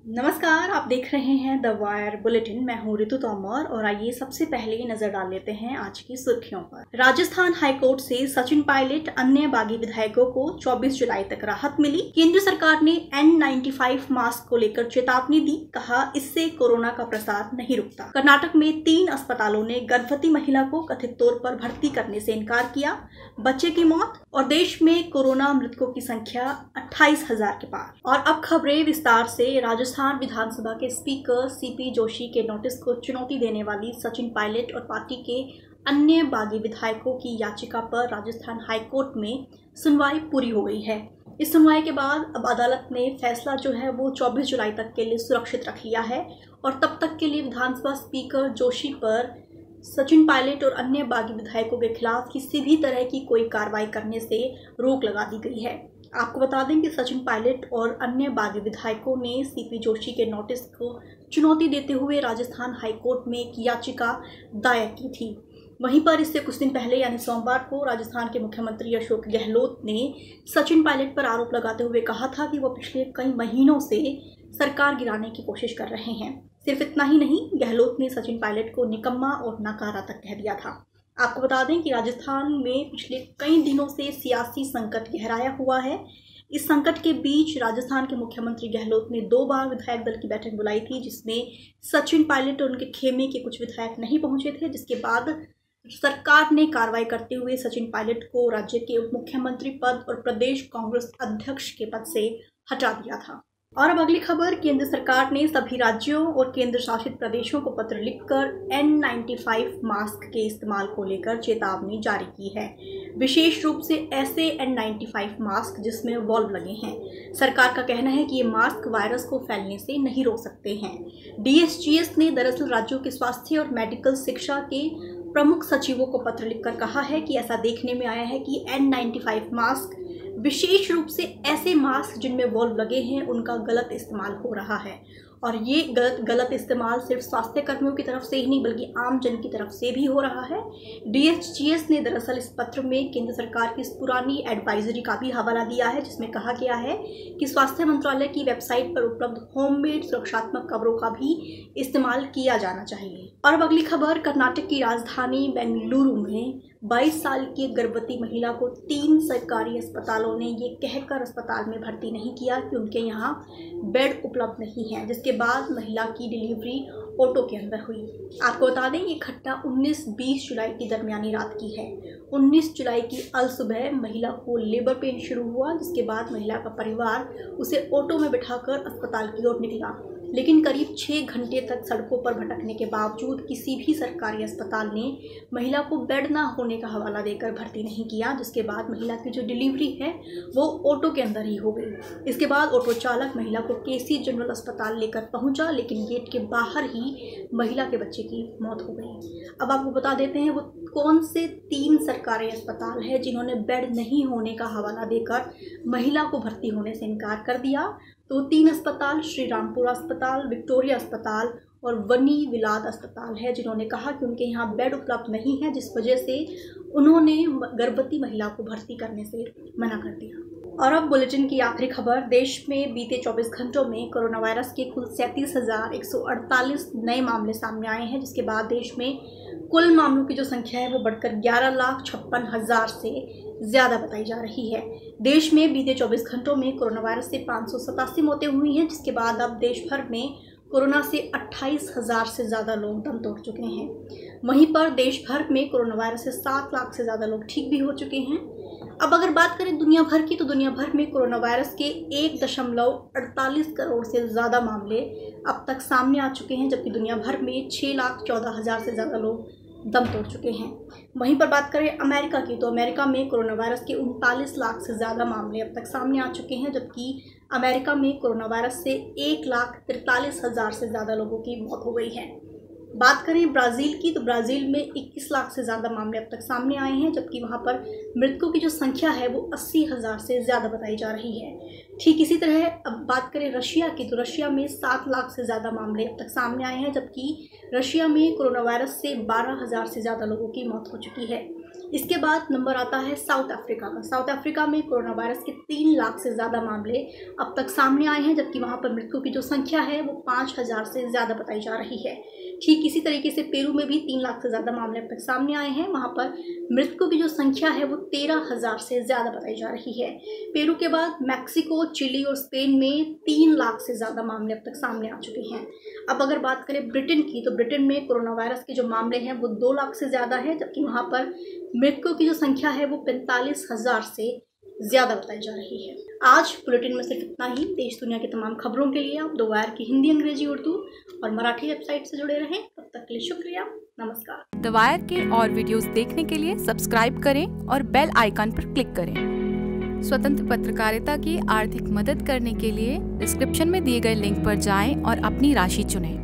नमस्कार, आप देख रहे हैं द वायर बुलेटिन। मैं हूं ऋतु तोमर और आइए सबसे पहले नजर डाल लेते हैं आज की सुर्खियों पर। राजस्थान हाईकोर्ट से सचिन पायलट अन्य बागी विधायकों को 24 जुलाई तक राहत मिली। केंद्र सरकार ने N95 मास्क को लेकर चेतावनी दी, कहा इससे कोरोना का प्रसार नहीं रुकता। कर्नाटक में 3 अस्पतालों ने गर्भवती महिला को कथित तौर पर भर्ती करने से इनकार किया, बच्चे की मौत। और देश में कोरोना मृतकों की संख्या 28,000 के पार। और अब खबरें विस्तार से। राजस्थान विधानसभा के स्पीकर सीपी जोशी के नोटिस को चुनौती देने वाली सचिन पायलट और पार्टी के अन्य बागी विधायकों की याचिका पर राजस्थान हाईकोर्ट में सुनवाई पूरी हो गई है। इस सुनवाई के बाद अब अदालत ने फैसला जो है वो 24 जुलाई तक के लिए सुरक्षित रख लिया है और तब तक के लिए विधानसभा स्पीकर जोशी पर सचिन पायलट और अन्य बागी विधायकों के खिलाफ किसी भी तरह की कोई कार्रवाई करने से रोक लगा दी गई है। आपको बता दें कि सचिन पायलट और अन्य बागी विधायकों ने सीपी जोशी के नोटिस को चुनौती देते हुए राजस्थान हाईकोर्ट में एक याचिका दायर की थी। वहीं पर इससे कुछ दिन पहले यानी सोमवार को राजस्थान के मुख्यमंत्री अशोक गहलोत ने सचिन पायलट पर आरोप लगाते हुए कहा था कि वो पिछले कई महीनों से सरकार गिराने की कोशिश कर रहे हैं। सिर्फ इतना ही नहीं, गहलोत ने सचिन पायलट को निकम्मा और नकारा तक कह दिया था। आपको बता दें कि राजस्थान में पिछले कई दिनों से सियासी संकट गहराया हुआ है। इस संकट के बीच राजस्थान के मुख्यमंत्री गहलोत ने 2 बार विधायक दल की बैठक बुलाई थी, जिसमें सचिन पायलट और उनके खेमे के कुछ विधायक नहीं पहुंचे थे, जिसके बाद सरकार ने कार्रवाई करते हुए सचिन पायलट को राज्य के उप मुख्यमंत्री पद और प्रदेश कांग्रेस अध्यक्ष के पद से हटा दिया था। और अब अगली खबर। केंद्र सरकार ने सभी राज्यों और केंद्र शासित प्रदेशों को पत्र लिखकर N95 मास्क के इस्तेमाल को लेकर चेतावनी जारी की है, विशेष रूप से ऐसे N95 मास्क जिसमें वॉल्व लगे हैं। सरकार का कहना है कि ये मास्क वायरस को फैलने से नहीं रोक सकते हैं। DSGS ने दरअसल राज्यों के स्वास्थ्य और मेडिकल शिक्षा के प्रमुख सचिवों को पत्र लिखकर कहा है कि ऐसा देखने में आया है कि N95 मास्क, विशेष रूप से ऐसे मास्क जिनमें वॉल्व लगे हैं, उनका गलत इस्तेमाल हो रहा है। और ये गलत इस्तेमाल सिर्फ स्वास्थ्य कर्मियों की तरफ से ही नहीं बल्कि आम जन की तरफ से भी हो रहा है। DSGS ने दरअसल इस पत्र में केंद्र सरकार की इस पुरानी एडवाइजरी का भी हवाला दिया है, जिसमें कहा गया है कि स्वास्थ्य मंत्रालय की वेबसाइट पर उपलब्ध होममेड सुरक्षात्मक कवरों का भी इस्तेमाल किया जाना चाहिए। और अब अगली खबर। कर्नाटक की राजधानी बेंगलुरु में 22 साल की गर्भवती महिला को 3 सरकारी अस्पतालों ने ये कहकर अस्पताल में भर्ती नहीं किया कि उनके यहाँ बेड उपलब्ध नहीं है, जिसके बाद महिला की डिलीवरी ऑटो के अंदर हुई। आपको बता दें ये घटना 19-20 जुलाई की दरमियानी रात की है। 19 जुलाई की अलसुबह महिला को लेबर पेन शुरू हुआ, जिसके बाद महिला का परिवार उसे ऑटो में बिठाकर अस्पताल की ओर निकला, लेकिन करीब 6 घंटे तक सड़कों पर भटकने के बावजूद किसी भी सरकारी अस्पताल ने महिला को बेड ना होने का हवाला देकर भर्ती नहीं किया, जिसके बाद महिला की जो डिलीवरी है वो ऑटो के अंदर ही हो गई। इसके बाद ऑटो चालक महिला को KC जनरल अस्पताल लेकर पहुंचा, लेकिन गेट के बाहर ही महिला के बच्चे की मौत हो गई। अब आपको बता देते हैं वो कौन से 3 सरकारी अस्पताल है जिन्होंने बेड नहीं होने का हवाला देकर महिला को भर्ती होने से इनकार कर दिया। तो 3 अस्पताल श्री रामपुर अस्पताल, विक्टोरिया अस्पताल और वनी विलाद अस्पताल है, जिन्होंने कहा कि उनके यहाँ बेड उपलब्ध नहीं है, जिस वजह से उन्होंने गर्भवती महिला को भर्ती करने से मना कर दिया। और अब बुलेटिन की आखिरी खबर। देश में बीते 24 घंटों में कोरोना वायरस के कुल 37,148 नए मामले सामने आए हैं, जिसके बाद देश में कुल मामलों की जो संख्या है वो बढ़कर 11,56,000 से ज़्यादा बताई जा रही है। देश में बीते 24 घंटों में कोरोना वायरस से 587 मौतें हुई हैं, जिसके बाद अब देश भर में कोरोना से 28,000 से ज़्यादा लोग दम तोड़ चुके हैं। वहीं पर देश भर में कोरोना वायरस से 7 लाख से ज़्यादा लोग ठीक भी हो चुके हैं। अब अगर बात करें दुनिया भर की, तो दुनिया भर में कोरोना वायरस के 1.48 करोड़ से ज़्यादा मामले अब तक सामने आ चुके हैं, जबकि दुनिया भर में 6,14,000 से ज़्यादा लोग दम तोड़ चुके हैं। वहीं पर बात करें अमेरिका की, तो अमेरिका में कोरोना वायरस के 39 लाख से ज़्यादा मामले अब तक सामने आ चुके हैं, जबकि अमेरिका में कोरोना वायरस से 1,43,000 से ज़्यादा लोगों की मौत हो गई है। बात करें ब्राज़ील की, तो ब्राज़ील में 21 लाख से ज़्यादा मामले अब तक सामने आए हैं, जबकि वहाँ पर मृतकों की जो संख्या है वो 80,000 से ज़्यादा बताई जा रही है। ठीक इसी तरह अब बात करें रशिया की, तो रशिया में 7 लाख से ज़्यादा मामले अब तक सामने आए हैं, जबकि रशिया में कोरोना वायरस से 12,000 से ज़्यादा लोगों की मौत हो चुकी है। इसके बाद नंबर आता है साउथ अफ्रीका का। साउथ अफ्रीका में कोरोना वायरस के 3 लाख से ज़्यादा मामले अब तक सामने आए हैं, जबकि वहाँ पर मृतकों की जो संख्या है वो 5000 से ज़्यादा बताई जा रही है। ठीक इसी तरीके से पेरू में भी 3 लाख से ज़्यादा मामले अब तक सामने आए हैं। वहाँ पर मृतकों की जो संख्या है वो 13000 से ज़्यादा बताई जा रही है। पेरू के बाद मैक्सिको, चिली और स्पेन में 3 लाख से ज़्यादा मामले अब तक सामने आ चुके हैं। अब अगर बात करें ब्रिटेन की, तो ब्रिटेन में कोरोना वायरस के जो मामले हैं वो 2 लाख से ज़्यादा है, जबकि वहाँ पर मृतकों की जो संख्या है वो 45,000 से ज़्यादा बताई जा रही है। आज बुलेटिन में सिर्फ इतना ही। देश दुनिया की तमाम खबरों के लिए आप द वायर की हिंदी, अंग्रेजी, उर्दू और मराठी वेबसाइट से जुड़े रहें। तब तक के लिए शुक्रिया, नमस्कार। द वायर के और वीडियोस देखने के लिए सब्सक्राइब करें और बेल आइकन पर क्लिक करें। स्वतंत्र पत्रकारिता की आर्थिक मदद करने के लिए डिस्क्रिप्शन में दिए गए लिंक पर जाएं और अपनी राशि चुनें।